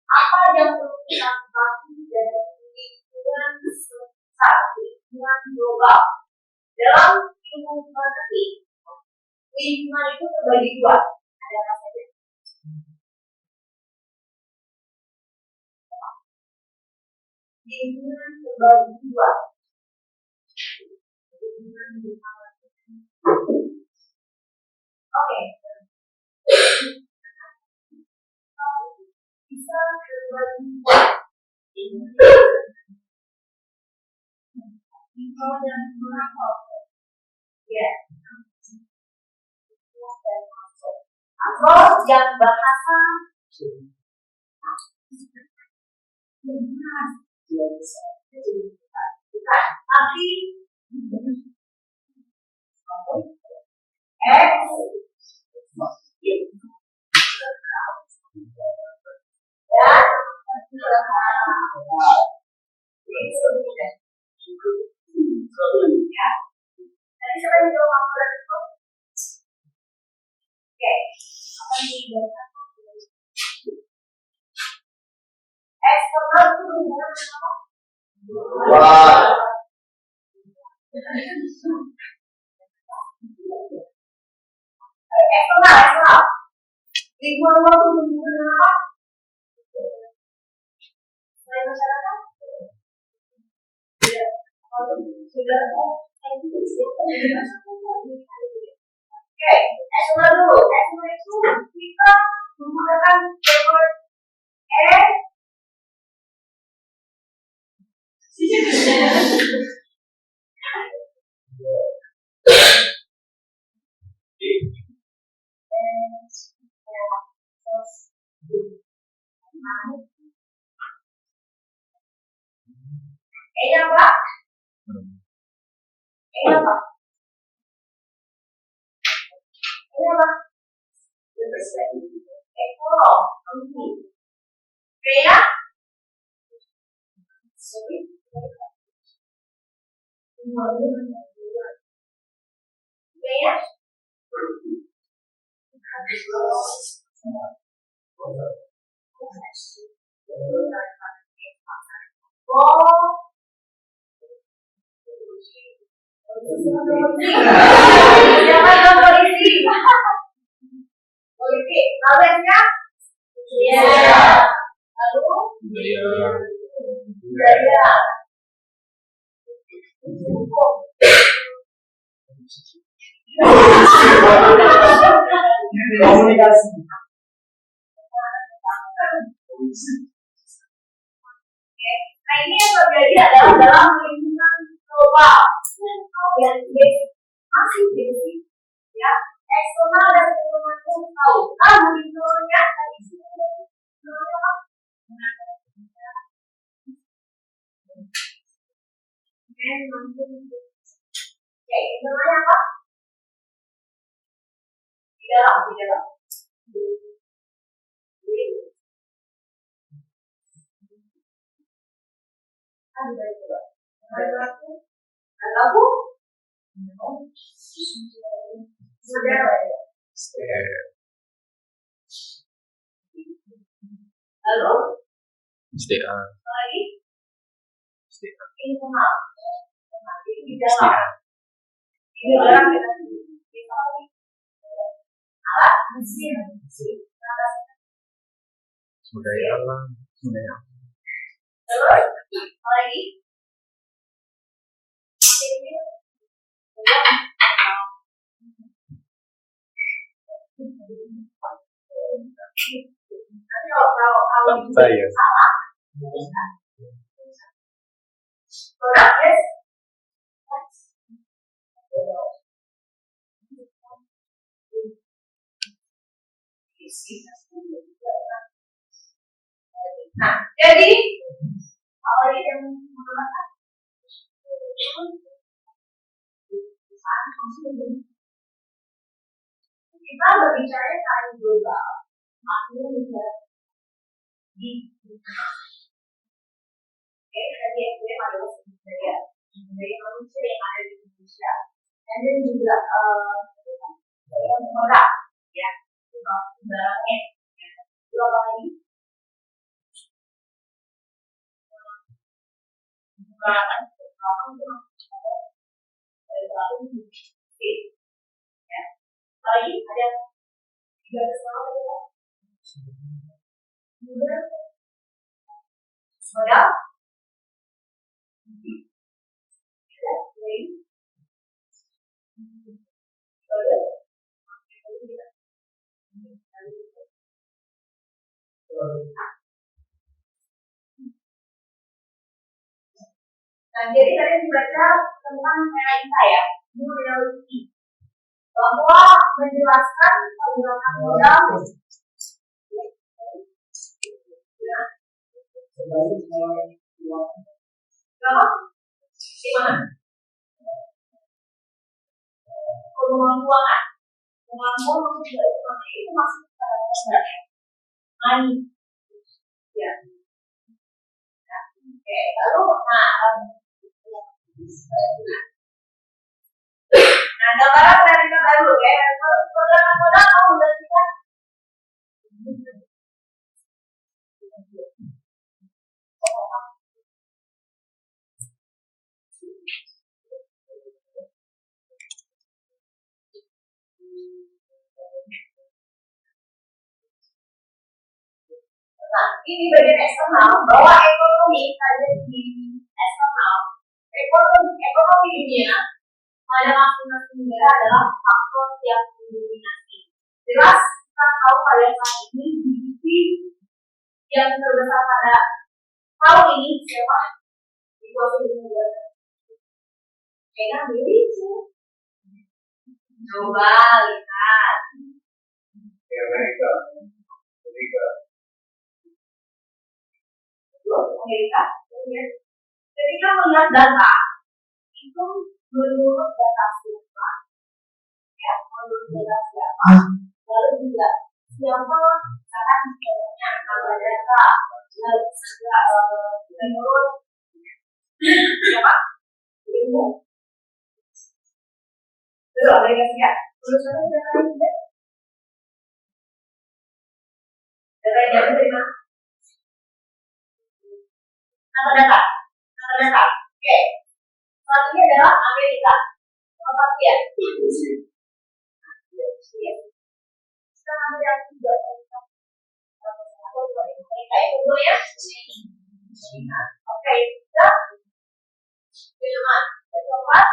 Apa yang perlu kita ketahui dari lingkungan sekitar, lingkungan global? Dalam ilmu geografi, lingkungan itu terbagi dua. Ada apa saja? Lingkungan terbagi dua. Oke. Bisa terbagi dua. Info dan makro. Ya. Atau yang bahasa bukan, tapi lingkungan waktu hubungan apa? Selain masyarakat? Sudah. Oke, eksternal dulu. Eksternal itu kita menggunakan keyword apa? Apa? Jangan polisi. Politik, lalu yang lalu budaya. Komunikasi. Nah ini yang terjadi adalah dalam lingkungan global dan masih basic, ya. Eksternal dan lingkungan pun tahu. Lingkungannya tadi lingkungannya apa? Di dalam. Lagu? Lalu? SDA. Lagi? Informal. Di dalam. Di dalam kita alat mesin. Budaya alam. Terus? Lagi? Kalau saya salah, produk nah, jadi kalau yang menggunakan kita berbicara tentang global, maknanya di tadi gue pada budaya manusia yang ada di Indonesia, dan juga produk, ya, barangnya, apa lagi? Pengembangan dari tahun ya. Lagi ada 13 tahun ya. Kemudian modal ada lain nah, jadi kalian dibaca tentang realita ya, reality bahwa menjelaskan penggunaan modal gimana? Pengelolaan keuangan, pengelolaan keuangan itu masuk ke money, ya. Oke, lalu nah gambaran dari baru ya, pengelolaan modal kamu udah kita nah, ini bagian eksternal bahwa ekonomi ada di eksternal. Ekonomi dunia pada masing-masing negara adalah faktor yang mendominasi. Jelas kita tahu pada saat ini GDP yang terbesar pada tahun ini siapa? Dikuasai negara. China milik sih. Coba lihat. Amerika. Amerika. Ketika melihat data itu menurut data siapa, ya menurut data siapa, lalu juga siapa sekarang sebenarnya kalau data menurut siapa, ilmu, terus Amerika Serikat, terus ada data juga, data yang dari mana? Data. Oke. Selanjutnya adalah Amerika. Apa ya? Sekarang ada yang juga Amerika itu ya. Oke. Dan Jerman. Yang keempat.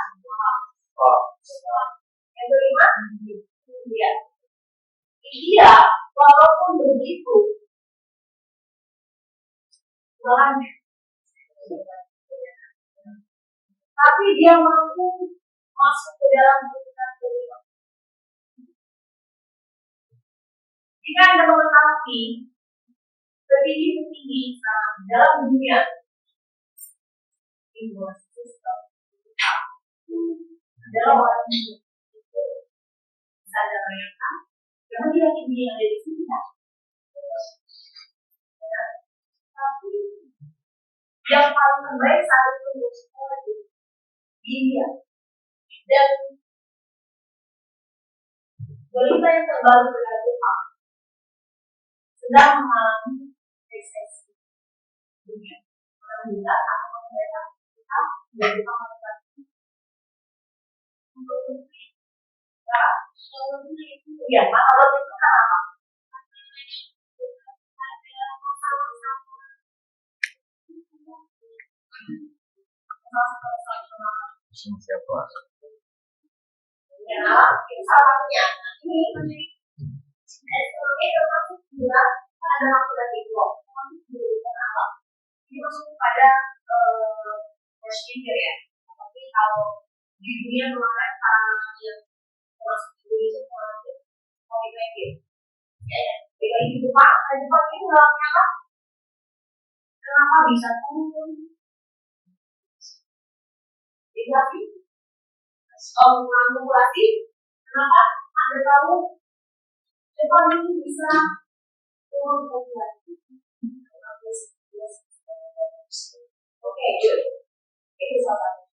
Yang kelima. India. India walaupun begitu tapi dia mampu masuk ke dalam peringkat kelima. Jika Anda mengetahui petinggi sekarang dalam dunia sistem adalah orang India. Bisa Anda bayangkan, karena dia tinggi yang ada di sini kan? Tapi yang paling terbaik saat itu untuk sekolah di India. Dan berita yang terbaru dari Jepang sedang mengalami resesi dunia. Karena apa mereka kita dari Jepang itu ya, kalau itu apa? Siapa? Ya, itu salah satunya. Ini ekonomi termasuk juga ada waktu dari blok, termasuk juga apa? Ini masuk pada procedure ya. Tapi kalau di dunia kemarin yang termasuk Indonesia termasuk COVID-19. Ya, jadi di Jepang ini dalamnya apa? Kenapa bisa turun? Inflasi, populasi, kenapa? Anda tahu Jepang ini bisa turun populasi. Oke, good. Itu salah satu.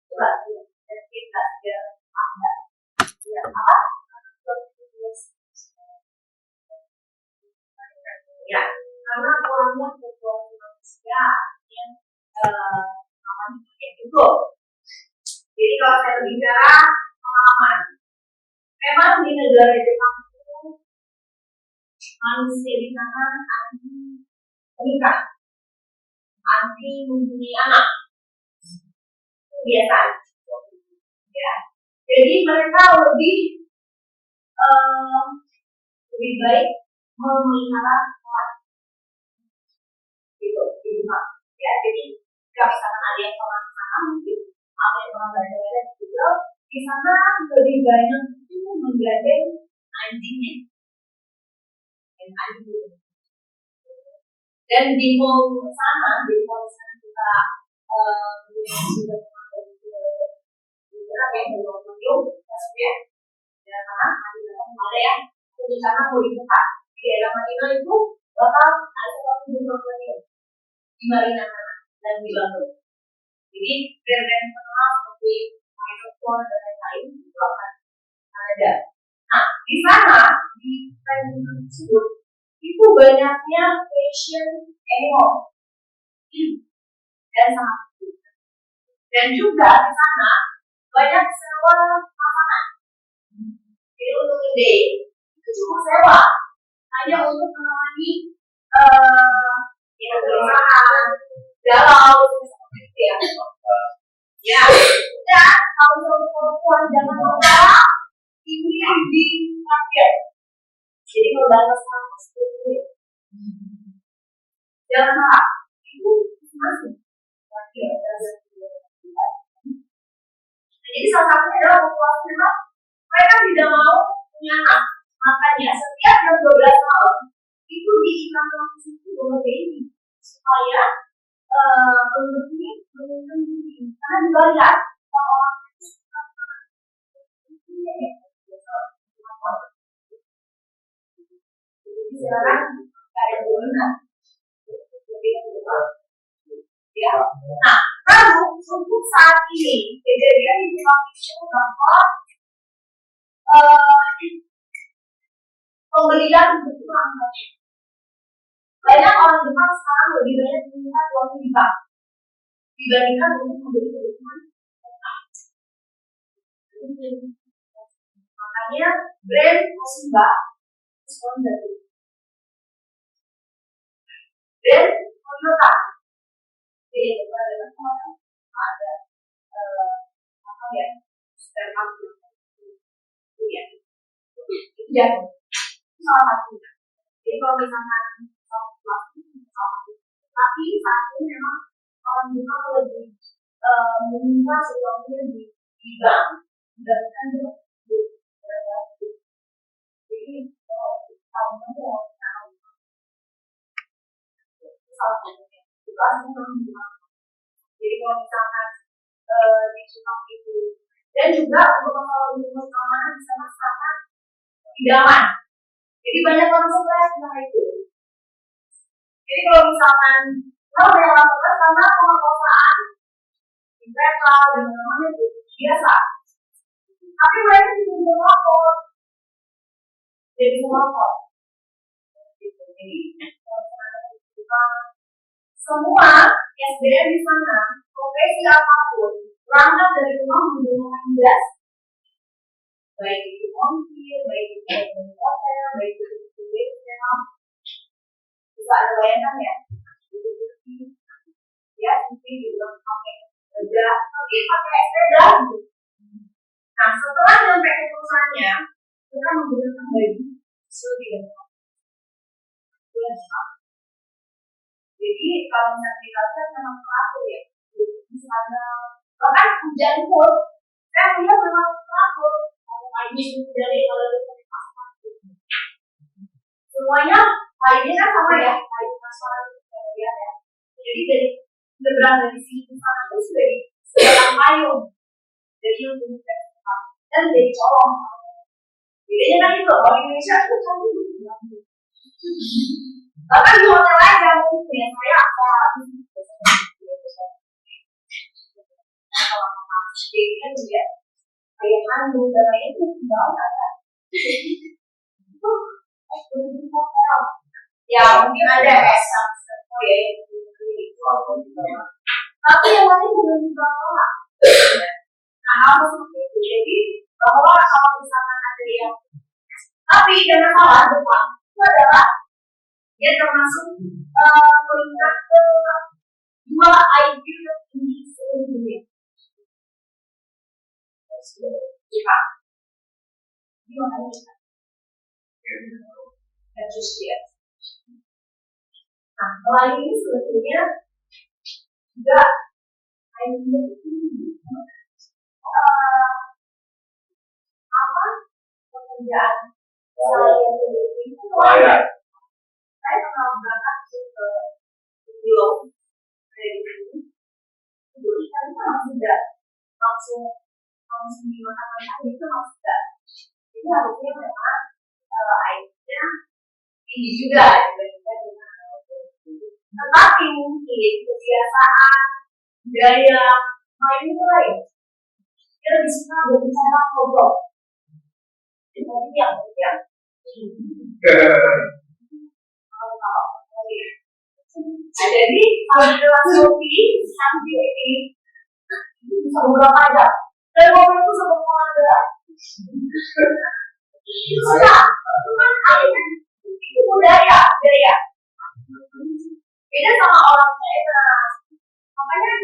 Coba dan kita Anda. Ya, apa? Ya, karena kurangnya populasi manusia yang itu. Jadi kalau saya berbicara pengalaman, memang di negara Jepang itu manusia di sana anti menikah, anti mempunyai anak, itu biasa. Ya. Jadi mereka lebih baik memelihara hewan gitu di rumah. Ya, jadi kalau misalkan ada yang pernah ke sana mungkin ada yang pernah belajar juga di sana lebih banyak itu menggandeng anjingnya dan anjing. Dan di mall sana, di mall sana kita sudah ya belum muncul maksudnya di mana ada yang rencana mau dibuka di daerah Marina itu bakal ada satu bunga di Marina dan di Bandung. Jadi brand-brand terkenal seperti Microphone dan lain-lain itu akan ada. Nah di sana di brand tersebut itu banyaknya fashion animal dan sangat dan juga di sana banyak sewa makanan. Jadi untuk gede itu cuma sewa hanya untuk menemani perusahaan galau seperti itu ya. Ya, dan kalau perempuan jangan lupa ini di parkir. Jadi membalas sama seperti itu. Jangan lupa itu masih parkir. Jadi salah satunya adalah populasi memang mereka tidak mau punya anak. Makanya setiap jam 12 malam itu diikat situ bahwa ini supaya penduduk ini menunjukkan diri karena dibayar orang itu jadi sekarang ada bulan ya. Nah, lalu untuk saat ini kejadian di Jepang itu bahwa pembelian berkurang. Banyak orang Jepang sekarang lebih banyak melihat uang di bank dibandingkan untuk membeli kebutuhan. Makanya brand Toshiba diskon dari brand Toyota. Jadi ada apa ya? Spare itu ya. Itu ya. Salah satunya. Jadi kalau misalkan tapi saat ini memang orang Jepang lebih menyimpan sesuatunya di bank dibandingkan di jadi tahun itu salah satunya itu aslinya memang jadi kalau misalkan di Jepang itu dan juga untuk masalah lingkungan keamanan di sana sangat idaman. Jadi banyak orang stres tentang itu. Jadi kalau misalkan banyak orang stres karena pemerkosaan di mereka dan teman-teman itu biasa. Tapi mereka juga bisa lapor. Jadi lapor. Jadi semua SDM di sana profesi apapun berangkat dari rumah menggunakan gas. Baik itu montir, baik itu hotel, baik itu bisa ada layanan ya. Ya, mungkin juga pakai sepeda, pakai sepeda. Nah, setelah sampai ke perusahaannya, kita menggunakan baju sesuai dengan jadi kalau misalnya kita lihat memang teratur ya, misalnya bahkan hujan pun, saya lihat memang teratur. Ini dari kalau semuanya lainnya kan sama ya, lain masalah ya. Jadi dari seberang dari sini ke sana itu sudah seberang payung, jadi untuk dan dari colong. Bedanya kan itu orang Indonesia itu satu bahkan di hotel aja mungkin ya saya apa jadi kan juga kayak Bandung dan lain itu tinggal ada itu ya mungkin ada S oh ya itu aku juga Tapi yang lain belum dibawa. Nah, hal seperti itu. Jadi bahwa kalau misalkan ada yang tapi jangan salah, Jepang itu adalah dia termasuk peringkat ke dua IQ tertinggi seluruh dunia. Jepang. Gimana Jepang? Dan terus dia. Nah, selain ini sebetulnya juga IQ tinggi. Apa pekerjaan saya itu lumayan. Saya pernah berangkat ke Pulau dari sini. Itu ikan itu langsung tidak langsung dimakan lagi itu langsung tidak. Jadi harusnya memang airnya tinggi juga dibandingkan dengan tetapi mungkin kebiasaan gaya main itu lain. Dia lebih suka berbicara ngobrol. Jadi yang jadi kalau di kelas kopi nanti ini itu bisa beberapa jam dan momen itu sebelum ada susah itu budaya beda sama orang saya makanya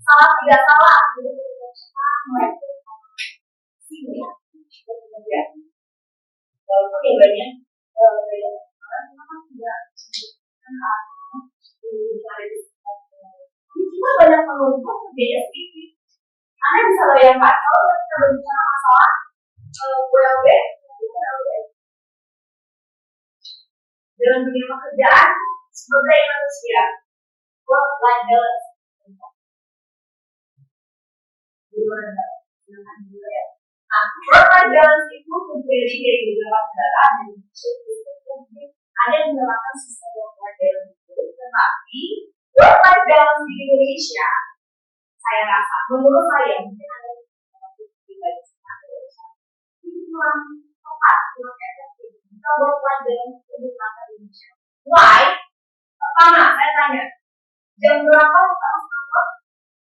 salah tidak salah jadi mereka sini ya walaupun ya banyak orang tidak kita banyak mengumpul beda sedikit. Anda bisa bayangkan kalau kita berbicara masalah WLB dalam dunia pekerjaan sebagai manusia work life balance. Nah, work life balance itu terjadi dari beberapa negara dan ada yang menggunakan sistem work life balance itu, tetapi work life balance di Indonesia, saya rasa, menurut saya mungkin ada itu kurang tepat, kurang efektif. Kita work life balance itu digunakan di Indonesia. Why? Pertama, saya tanya, jam berapa kita harus kantor?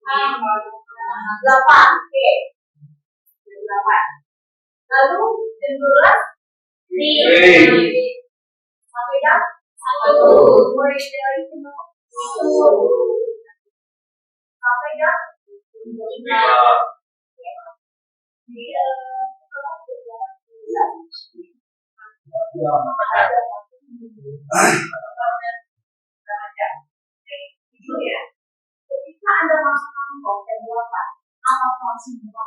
8, oke. Jam 8. Lalu jam 12 sampai jam 1. Mulai dari jam 1 sampai jam 5. Di ketika Anda masuk kantor jam 8, apa fungsinya?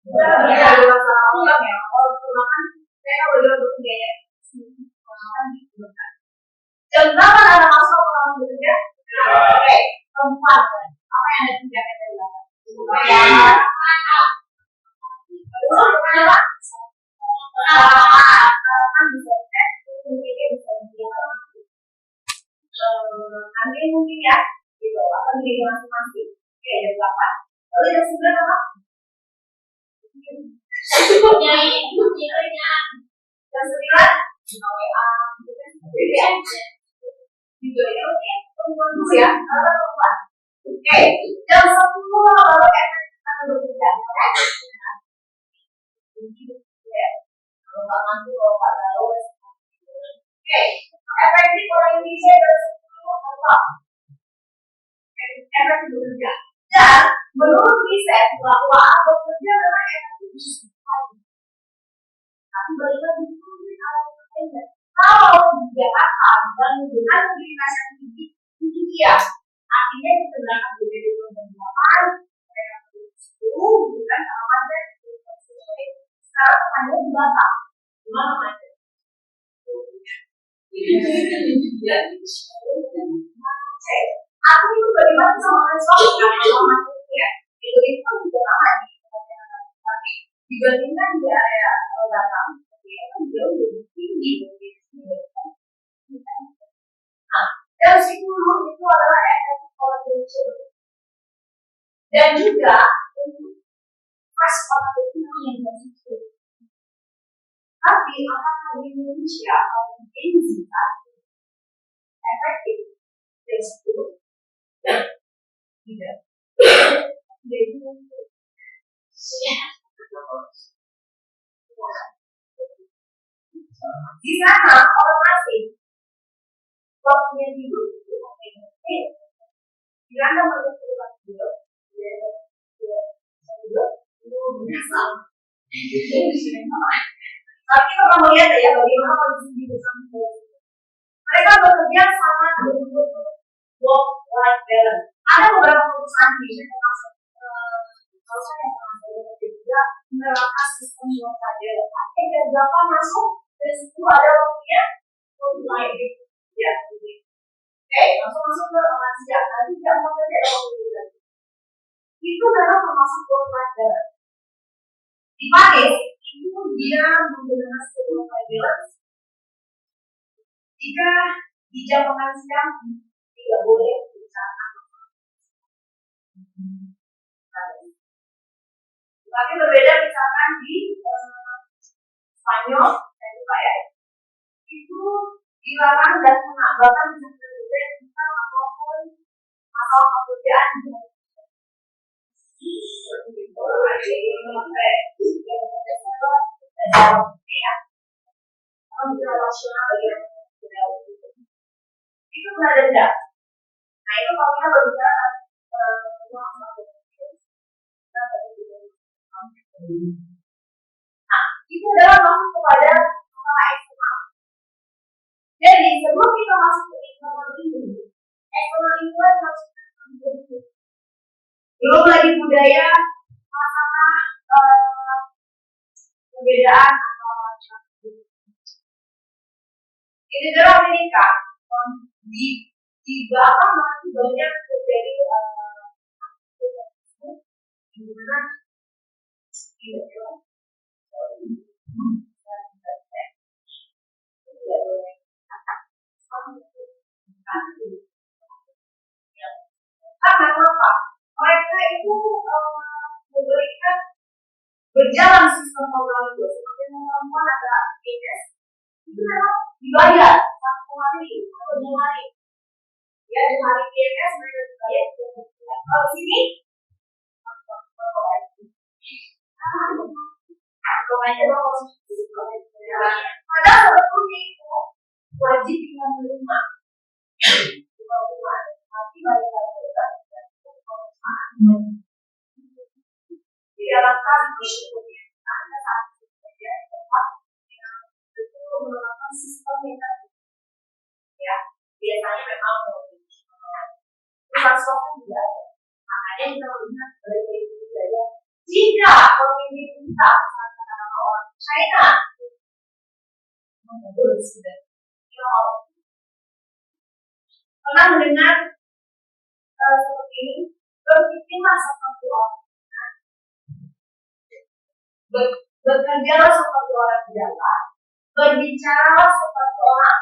Ya, ada masalah ulang ya. Kalau gunakan saya udah bekerja ya. Jam 8 Anda masuk ke ruang bekerja. Oke, perempuan. Apa yang Anda kerjakan dari 8? Kan bisa cek, mungkin bisa dibilang nanti mungkin ya, gitu. Akan di masing-masing. Oke, jam 8. Lalu jam 9 apa? Jam 9 WA juga ya, oke. Perempuan dulu ya, perempuan. Oke, jam 10 lalu kita bekerja. Kalau nggak mampu, kalau nggak tahu, oke. Efektif orang Indonesia dari 10 apa? Efektif bekerja. Dan menurut riset bahwa bekerja adalah efektif sekali. Tapi bagaimana itu kalau Jakarta dan dengan mobilitas yang tinggi itu dia artinya kita berangkat dari jam 8 mereka jam 10 bukan sama dan sekarang pertanyaannya di Batam gimana aja aku itu bagaimana sama suami sama ya itu kan juga lama nih tapi dibandingkan di area Batam dia kan jauh lebih tinggi. Nah, yang 10 itu adalah efek collaboration dan juga untuk fast collaboration yang positif. Tapi apakah di Indonesia atau di Indonesia efektif yang 10? Tidak. Jadi di sana orang asing waktunya hidup itu di mana menentukan hidup biasa. Tapi kalau melihat ya bagaimana kondisi di sana, mereka bekerja sangat untuk work life balance. Ada beberapa perusahaan di Indonesia perusahaan yang juga menerapkan sistem work life balance. Tapi jam 8 masuk dan situ ada waktunya untuk live. Ya, oke, langsung masuk ke makan siang. Nanti jam 4 ada waktu lagi. Itu memang termasuk work life balance. Di Paris itu dia menggunakan sistem work life balance. Jika di jam makan siang tidak boleh bicara. Tapi berbeda misalkan di Spanyol dan juga ya itu dilarang dan bahkan bisa kita maupun atau pekerjaan itu berada di dalam. Nah itu kalau kita berbicara nah itu adalah masuk kepada masalah eksternal. Jadi sebelum kita masuk ke eksternal ini harus belum lagi budaya masalah perbedaan di negara Amerika di belakang masih banyak terjadi di mana karena apa? Mereka itu memberikan berjalan sistem program itu seperti perempuan ada PNS itu memang dibayar satu hari atau 2 hari ya di hari PNS mereka dibayar kalau di sini padahal sebetulnya itu wajib dengan menerima tapi balik lagi di dalam kasus ada satu kejadian tempat yang itu menerapkan sistem yang tadi ya biasanya memang transformasi juga ada makanya kita melihat dari budaya jika pemimpin kita misalkan orang China sudah pernah mendengar seperti ini berpikirlah seperti orang bekerjalah seperti orang biasa berbicaralah seperti orang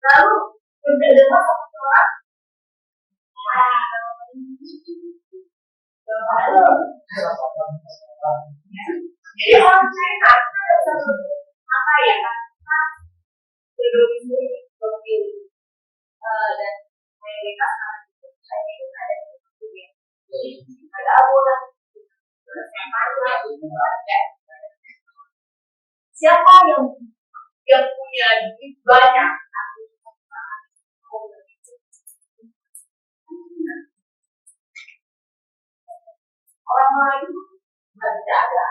lalu berbeda seperti orang jadi orang China apa ya berdomisili seperti dan Amerika China itu ada jadi ada abulan siapa yang punya duit banyak orang lain tidak ada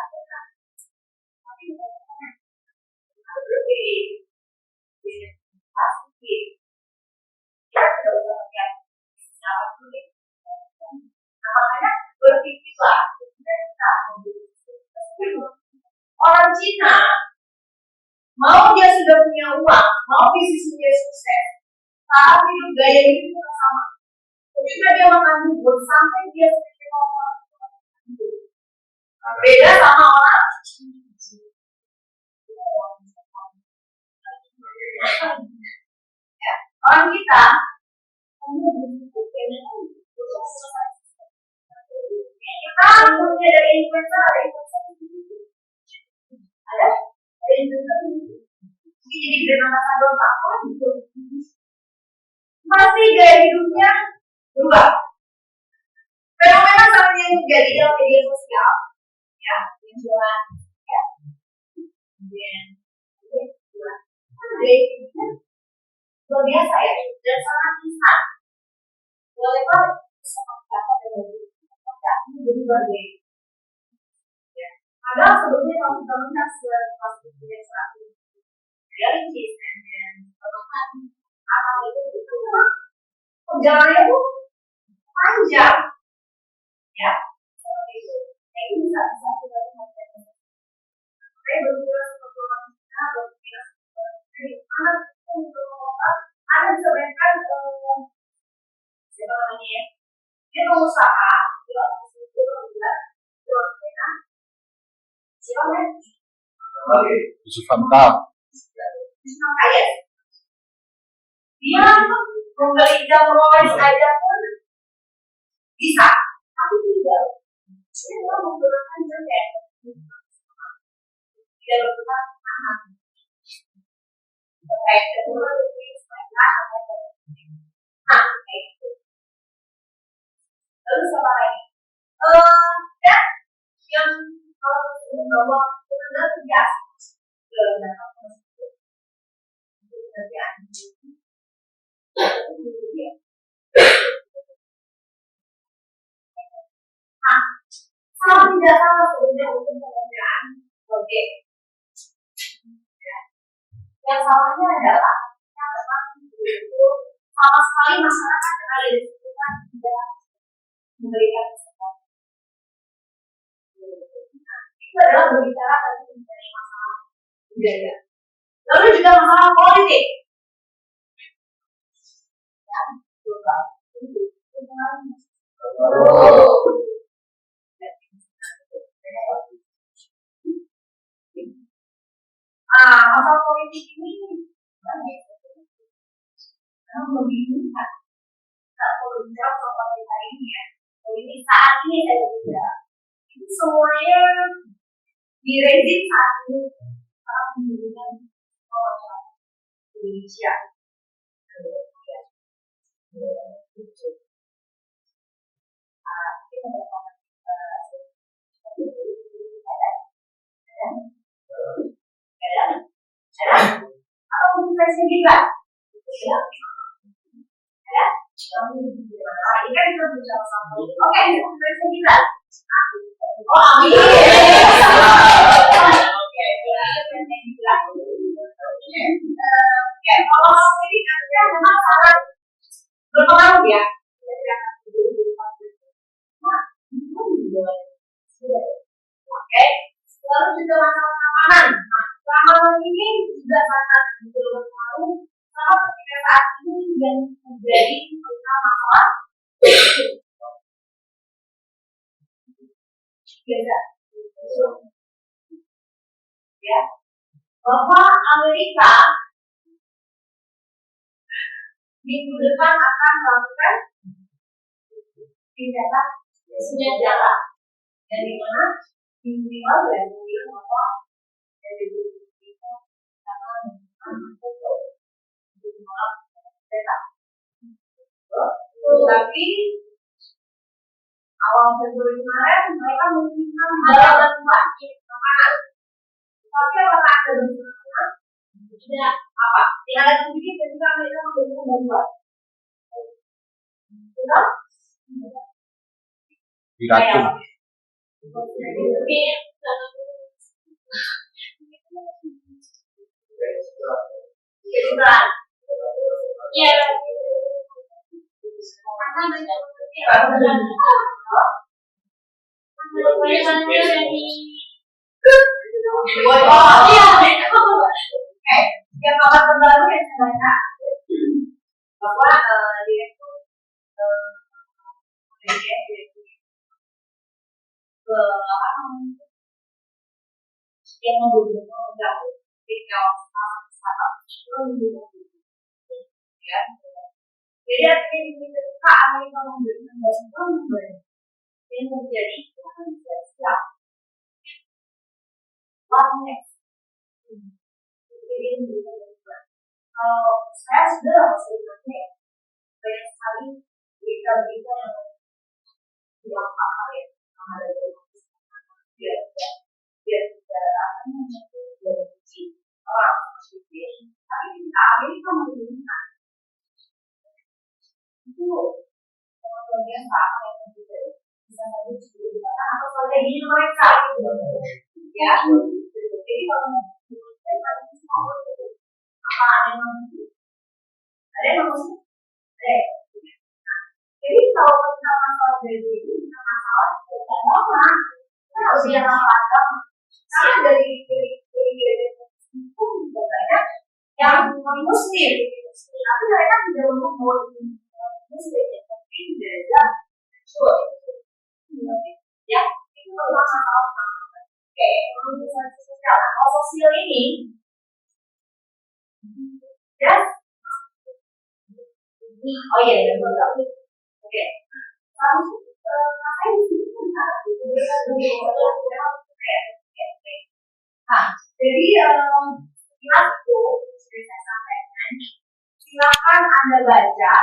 tapi berbeda pasti kita tidak usah pakai secara sulit makanya berpikirlah orang Cina mau dia sudah punya uang mau bisnisnya sukses saat hidup gaya hidup sama ketika dia makan bubur sampai dia beda sama orang ya. orang kita hanya butuh kita punya dari influencer ada influencer jadi brand ambassador apa gitu masih gaya hidupnya berubah. Fenomena saat yang terjadi dalam media sosial ya yang jelas ya kemudian luar biasa ya dan sangat instan. Boleh kan sama kata dan jadi berbagai. Padahal sebelumnya kalau kita melihat seperti yang saat ini realistis dan apa itu memang perjalanannya itu panjang, ya seperti itu. Jadi bisa kita lihat. Saya berpikir seperti orang kita berpikir seperti anak untuk ada sebenarnya siapa namanya ya dia pengusaha dia siapa ya Yusuf Hamka ya dia membeli jam Rolex aja pun bisa tapi tidak dia menggunakan jam ya tidak berguna terkait dengan nah kayak gitu. Lalu siapa lagi? Ya, yang kalau bahwa benar biasa sama tidak sama sebenarnya untuk pekerjaan oke. Yang salahnya adalah yang memang itu sama sekali masyarakat yang ada di sekitar tidak memberikan kesempatan. Itu adalah berbicara mengenai masalah budaya. Lalu juga masalah politik. Ya, coba. Masalah politik ini membingungkan. Kalau bicara soal politik hari ini ya, politik saat ini saya bicara itu semuanya di rezim saat ini sangat membingungkan orang Indonesia. Atau inflasi juga, ya. Ini kan kita bicara sama. Oke, inflasi juga. Oh, amin. Oke, kalau ini artinya memang sangat berpengaruh ya. Oke, lalu juga masalah keamanan. Keamanan ini juga sangat berpengaruh sama ketika saat ini yang menjadi masalah ya bahwa Amerika minggu depan akan melakukan tindakan senjata dan di mana minimal dan mungkin apa dari kita akan tapi awal Februari kemarin mereka mengirimkan barang wajib makanan tapi apakah ada bencana tidak apa tidak ada sedikit ketika mereka memberikan bantuan sudah Piratu iya yang kabar terbaru yang saya baca bahwa direktur yang membutuhkan jauh ketika startup ya Jadi artinya ini ketika Amerika memberikan bantuan yang menjadi Tuhan siap. What next? Jadi ini kalau saya sudah sebenarnya banyak sekali berita-berita yang tidak apa ya sama dari dia tidak akan menjadi orang seperti tapi ketika Amerika memberikan itu bagian apa yang bisa menjadi sebuah atau strategi mereka ya jadi kalau apa ada yang maksud jadi kalau kita masalah dari itu kita masalah tidak lama kita harus yang lama karena dari pun juga banyak yang muslim tapi mereka tidak mau muslim tapi beda ya itu adalah masalah oke organisasi sosial kalau sosial ini ya oh iya ya betul oke kamu ngapain di sini nah jadi itu sudah saya sampaikan silakan Anda baca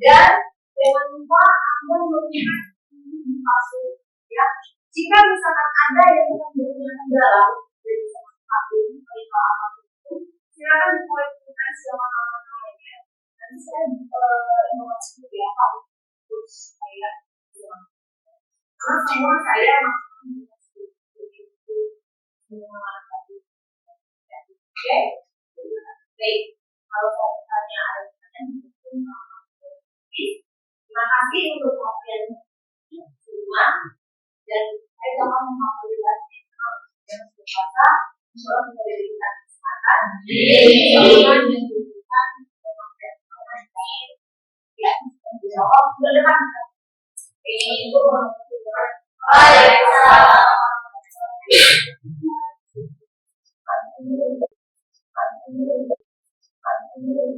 dan jangan lupa Anda melihat palsu ya jika misalkan Anda yang menggunakan dalam dari satu itu silakan dikomunikasikan sama teman-temannya nanti saya informasi ya Pak terus saya karena semua saya oke baik kalau saya tanya ada terima kasih untuk perhatian semua dan saya akan mengambil yang berkata insyaallah kita diberikan kesempatan yang diberikan ya jawab ke depan ini itu